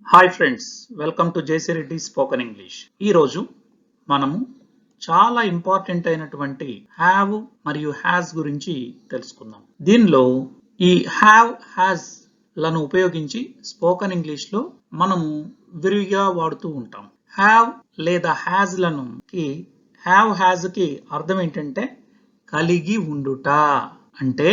Hi friends, welcome to JC Reddy spoken English. ఈరోజు మనము చాలా ఇంపార్టెంట్ అయినటువంటి హ్యావ్ మరియు హ్యాస్ గురించి తెలుసుకుందాం. దీనిలో ఈ హ్యావ్ హ్యాస్ లను ఉపయోగించి స్పోకెన్ ఇంగ్లీష్ లో మనము విరివిగా వాడుతూ ఉంటాం. హ్యావ్ లేదా హ్యాస్ లను హ్యావ్ హ్యాస్ కి అర్థం ఏంటంటే కలిగి ఉండుట. అంటే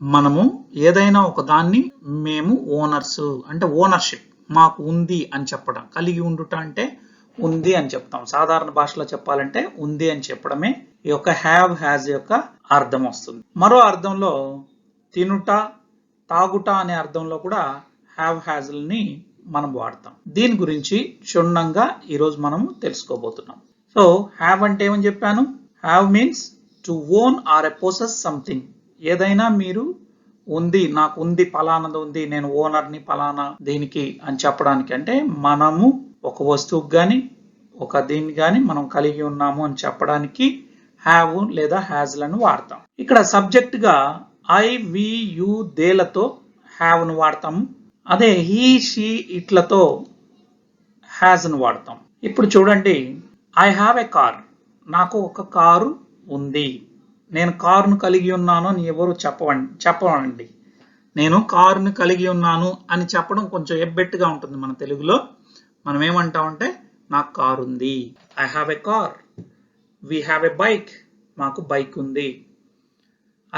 మనము ఏదైనా ఒక దాన్ని మేము ఓనర్స్ అంటే ఓనర్షిప్ మాకు ఉంది అని చెప్పడం. కలిగి ఉండుట అంటే ఉంది అని చెప్తాం. సాధారణ భాషలో చెప్పాలంటే ఉంది అని చెప్పడమే ఈ యొక్క హ్యావ్ హ్యాజ్ యొక్క అర్థం వస్తుంది. మరో అర్థంలో తినుట తాగుట అనే అర్థంలో కూడా హ్యావ్ హ్యాజ్ని మనం వాడతాం. దీని గురించి క్షుణ్ణంగా ఈరోజు మనం తెలుసుకోబోతున్నాం. సో హ్యావ్ అంటే ఏమని చెప్పాను? Have means to own or a possess something. ఏదైనా మీరు ఉంది, నాకు ఉంది, పలానది ఉంది, నేను ఓనర్ని పలానా దీనికి అని చెప్పడానికి. అంటే మనము ఒక వస్తువుకి కానీ ఒక దీన్ని కానీ మనం కలిగి ఉన్నాము అని చెప్పడానికి హ్యావ్ లేదా హ్యాజ్ లను వాడతాం. ఇక్కడ సబ్జెక్ట్ గా ఐ వి యు దేలతో హ్యావ్ ను వాడతాము. అదే హీ షీ ఇట్లతో హ్యాజ్ ను వాడతాం. ఇప్పుడు చూడండి, ఐ హ్యావ్ ఎ కార్. నాకు ఒక కారు ఉంది. నేను కారును కలిగి ఉన్నాను అని ఎవరు చెప్పవండి. నేను కారును కలిగి ఉన్నాను అని చెప్పడం కొంచెం ఎబ్బెట్టుగా ఉంటుంది. మన తెలుగులో మనం ఏమంటామంటే నాకు కారు ఉంది. I have a car. We have a bike. మాకు బైక్ ఉంది.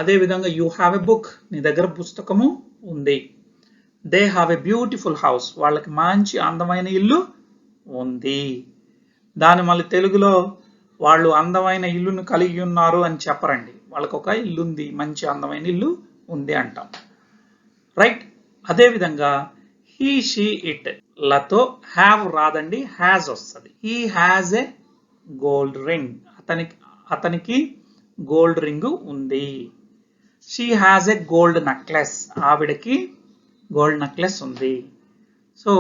అదే విధంగా యూ హ్యావ్ ఎ బుక్. నీ దగ్గర పుస్తకము ఉంది. They have a beautiful house. వాళ్ళకి మంచి అందమైన ఇల్లు ఉంది. దాని మళ్ళీ తెలుగులో వాళ్ళు అందమైన ఇల్లును కలిగి ఉన్నారు అని చెప్పరండి. వాళ్ళకు ఒక ఇల్లు ఉంది, మంచి అందమైన ఇల్లు ఉంది అంటాం. రైట్. అదే విధంగా హీ షీ ఇట్ లతో హ్యావ్ రాదండి, హ్యాజ్ వస్తుంది. He has a gold ring. అతనికి గోల్డ్ రింగ్ ఉంది. She has a gold necklace. ఆవిడకి గోల్డ్ నెక్లెస్ ఉంది. సో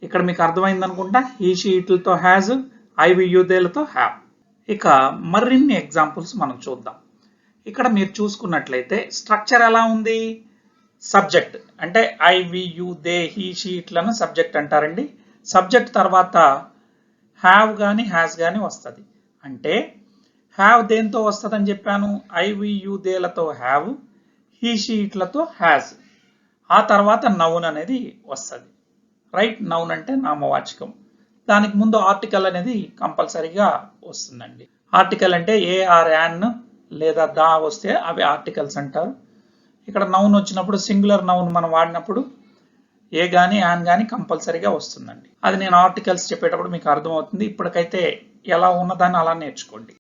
ఇక్కడ మీకు అర్థమైంది అనుకుంటా. హీ షీ ఇట్లతో హ్యాజ్, ఐ వి యు దేలతో హ్యావ్. ఇక మరిన్ని ఎగ్జాంపుల్స్ మనం చూద్దాం. ఇక్కడ మీరు చూసుకున్నట్లయితే స్ట్రక్చర్ ఎలా ఉంది? సబ్జెక్ట్ అంటే I we you they he she ఇట్లను సబ్జెక్ట్ అంటారండి. సబ్జెక్ట్ తర్వాత హ్యావ్ కానీ హ్యాస్ కానీ వస్తుంది. అంటే హ్యావ్ దేంతో వస్తుంది అని చెప్పాను? ఐ వి యు దేలతో హ్యావ్, హీ షీ ఇట్లతో హ్యాస్. ఆ తర్వాత నౌన్ అనేది వస్తుంది. రైట్. నౌన్ అంటే నామవాచకం. దానికి ముందు ఆర్టికల్ అనేది కంపల్సరీగా వస్తుందండి. ఆర్టికల్ అంటే ఏ ఆర్ యాన్ లేదా దా వస్తే అవి ఆర్టికల్స్ అంటారు. ఇక్కడ నౌన్ వచ్చినప్పుడు సింగులర్ నౌన్ మనం వాడినప్పుడు ఏ గాని యాన్ గాని కంపల్సరీగా వస్తుందండి. అది నేను ఆర్టికల్స్ చెప్పేటప్పుడు మీకు అర్థమవుతుంది. ఇప్పటికైతే ఎలా ఉన్నదాన్ని అలా నేర్చుకోండి.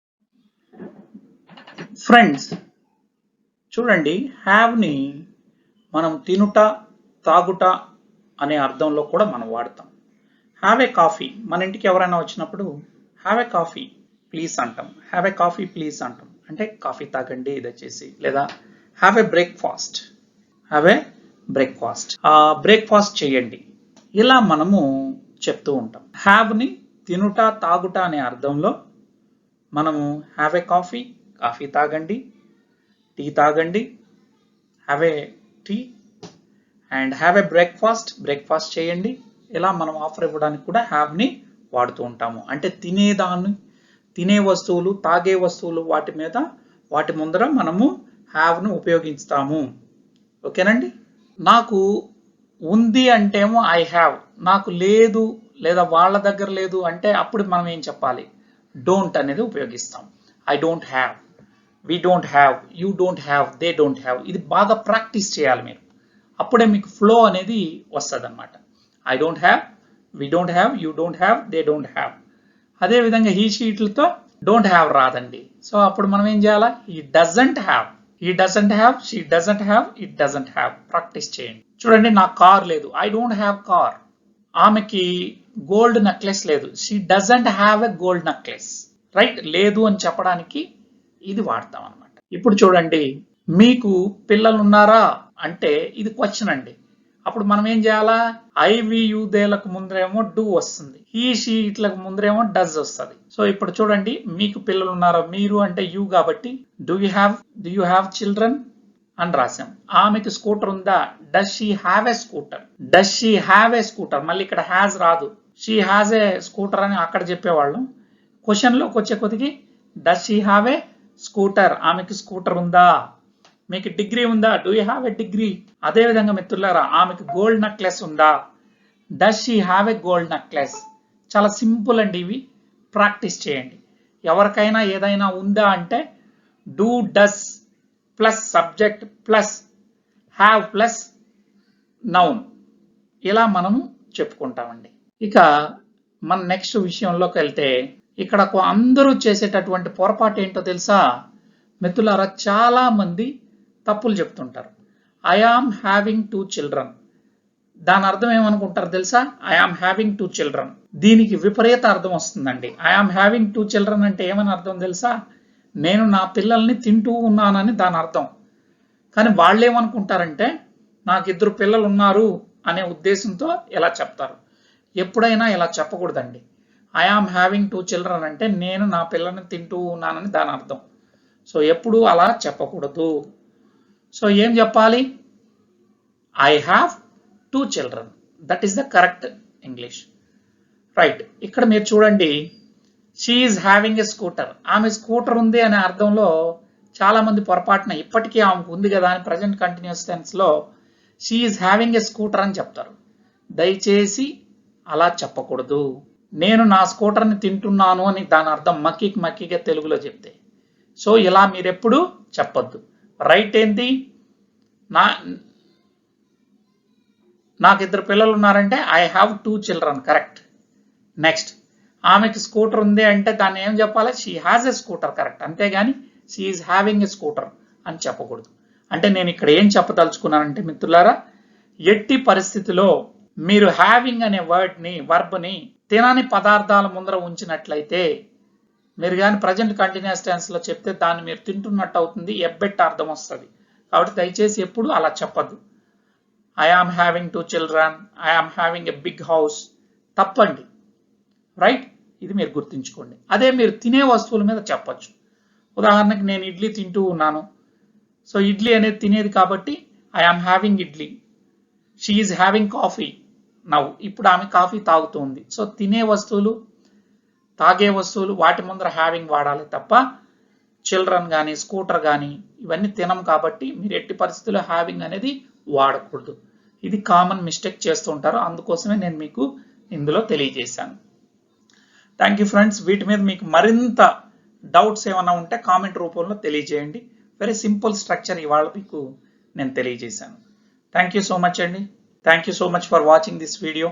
ఫ్రెండ్స్ చూడండి, హ్యావ్ ని మనం తినుట తాగుట అనే అర్థంలో కూడా మనం వాడతాం. Have a coffee. మన ఇంటికి ఎవరైనా వచ్చినప్పుడు హ్యావ్ ఏ కాఫీ ప్లీజ్ అంటాం. హ్యావ్ ఏ కాఫీ ప్లీజ్ అంటాం. అంటే కాఫీ తాగండి దయచేసి. లేదా have a breakfast. Have a breakfast. Breakfast చేయండి. ఇలా మనము చెప్తూ ఉంటాం. హ్యావ్ ని తినుట తాగుట అనే అర్థంలో మనము హ్యావ్ ఏ కాఫీ, కాఫీ తాగండి, టీ తాగండి, have a tea, and have a breakfast, breakfast చేయండి. ఇలా మనం ఆఫర్ ఇవ్వడానికి కూడా హ్యావ్ ని వాడుతూ ఉంటాము. అంటే తినే వస్తువులు, తాగే వస్తువులు వాటి ముందర మనము హ్యావ్ ను ఉపయోగిస్తాము. ఓకేనండి. నాకు ఉంది అంటేమో ఐ హ్యావ్. నాకు లేదు లేదా వాళ్ళ దగ్గర లేదు అంటే అప్పుడు మనం ఏం చెప్పాలి? డోంట్ అనేది ఉపయోగిస్తాం. I don't have, we don't have, you don't have, they don't have. ఇది బాగా ప్రాక్టీస్ చేయాలి మీరు. అప్పుడే మీకు ఫ్లో అనేది వస్తుంది అనమాట. I don't have, we don't have, you don't have, they don't have. అదే విధంగా హీ షీట్లతో డోంట్ హ్యావ్ రాదండి. సో అప్పుడు మనం ఏం చేయాలా? He doesn't have, he doesn't have, she doesn't have, it doesn't have. Practice చేయండి. చూడండి, నాకు కార్ లేదు. I don't have car. ఆమెకి గోల్డ్ నెక్లెస్ లేదు. She doesn't have a gold necklace. Right. లేదు అని చెప్పడానికి ఇది వాడతాం అనమాట. ఇప్పుడు చూడండి, మీకు పిల్లలు ఉన్నారా అంటే ఇది క్వశ్చన్ అండి. అప్పుడు మనం ఏం చేయాలా? ఐ వి యు దేలకు ముందరేమో డూ వస్తుంది. హీ షీ ఇట్లకు ముందరేమో డస్ వస్తుంది. సో ఇప్పుడు చూడండి, మీకు పిల్లలు ఉన్నారా? మీరు అంటే యూ కాబట్టి డూ యూ హ్యావ్ చిల్డ్రన్? అని రాసాం. ఆమెకి స్కూటర్ ఉందా? Does she have a scooter? Does she have a scooter? మళ్ళీ ఇక్కడ హ్యాజ్ రాదు, షీ హ్యాజ్ ఏ స్కూటర్ అని అక్కడ చెప్పేవాళ్ళం. క్వశ్చన్లోకి వచ్చే కొద్దికి does she have a scooter? ఆమెకి స్కూటర్ ఉందా? మీకు డిగ్రీ ఉందా? Do you have a degree? అదే విధంగా మిత్రులారా, ఆమెకి గోల్డ్ నెక్లెస్ ఉందా? Does she have a gold necklace? చాలా సింపుల్ అండి, ఇవి ప్రాక్టీస్ చేయండి. ఎవరికైనా ఏదైనా ఉందా అంటే do does plus subject plus have plus noun, ఇలా మనము చెప్పుకుంటామండి. ఇక మన నెక్స్ట్ విషయంలోకి వెళ్తే, ఇక్కడ అందరూ చేసేటటువంటి పొరపాటు ఏంటో తెలుసా మిత్రులారా? చాలా మంది తప్పులు చెప్తుంటారు. I am having 2 children. దాని అర్థం ఏమనుకుంటారు తెలుసా? I am having 2 children. దీనికి విపరీత అర్థం వస్తుందండి. ఐ ఆమ్ హ్యావింగ్ 2 children అంటే ఏమని అర్థం తెలుసా? నేను నా పిల్లల్ని తింటూ ఉన్నానని దాని అర్థం. కానీ వాళ్ళు ఏమనుకుంటారంటే నాకు 2 పిల్లలు ఉన్నారు అనే ఉద్దేశంతో ఇలా చెప్తారు. ఎప్పుడైనా ఇలా చెప్పకూడదండి. ఐ ఆమ్ హ్యావింగ్ 2 children అంటే నేను నా పిల్లల్ని తింటూ ఉన్నానని దాని అర్థం. సో ఎప్పుడు అలా చెప్పకూడదు. సో ఏం చెప్పాలి? I have 2 children. That is the correct English. Right, ఇక్కడ మీరు చూడండి, she is having a scooter. ఆమె స్కూటర్ ఉంది అనే అర్థంలో చాలా మంది పొరపాటున ఇప్పటికీ ఆమెకు ఉంది కదా అని ప్రజెంట్ కంటిన్యూస్ టెన్స్ లో she is having a scooter అని చెప్తారు. దయచేసి అలా చెప్పకూడదు. నేను నా స్కూటర్ని తింటున్నాను అని దాని అర్థం మక్కిగా తెలుగులో చెప్తే. సో ఇలా మీరెప్పుడు చెప్పొద్దు. రైట్ ఏంటి? నాకు 2 పిల్లలు ఉన్నారంటే I have 2 children, correct. Next, ఆమెకి స్కూటర్ ఉంది అంటే దాన్ని ఏం చెప్పాలి? She has a scooter, correct. అంతేగాని she is having a scooter అని చెప్పకూడదు. అంటే నేను ఇక్కడ ఏం చెప్పదలుచుకున్నానంటే మిత్రులారా, ఎట్టి పరిస్థితిలో మీరు హ్యావింగ్ అనే వర్బ్ని తినని పదార్థాల ముందర ఉంచినట్లయితే, మీరు కానీ ప్రజెంట్ కంటిన్యూస్ టెన్స్ లో చెప్తే దాన్ని మీరు తింటున్నట్టు అవుతుంది, ఎబ్బెట్ట అర్థం వస్తుంది. కాబట్టి దయచేసి ఎప్పుడు అలా చెప్పద్దు. I am having 2 children, I am having a big house, తప్పండి. రైట్, ఇది మీరు గుర్తుంచుకోండి. అదే మీరు తినే వస్తువుల మీద చెప్పచ్చు. ఉదాహరణకి నేను ఇడ్లీ తింటూ ఉన్నాను. సో ఇడ్లీ అనేది తినేది కాబట్టి I am having idli. She is having coffee నవ్వు, ఇప్పుడు ఆమె కాఫీ తాగుతుంది. సో తినే వస్తువులు, తాగే వస్తువులు, వాటి ముందర హ్యావింగ్ వాడాలి తప్ప చిల్డ్రన్ కానీ స్కూటర్ కానీ ఇవన్నీ తినం కాబట్టి మీరు ఎట్టి పరిస్థితుల్లో హ్యావింగ్ అనేది వాడకూడదు. ఇది కామన్ మిస్టేక్ చేస్తూ ఉంటారు, అందుకోసమే నేను మీకు ఇందులో తెలియజేశాను. Thank you friends. వీటి మీద మీకు మరింత డౌట్స్ ఏమైనా ఉంటే కామెంట్ రూపంలో తెలియజేయండి. వెరీ సింపుల్ స్ట్రక్చర్ ఇవాళ మీకు నేను తెలియజేశాను. థ్యాంక్ యూ సో మచ్ అండి. Thank you so much for watching this video.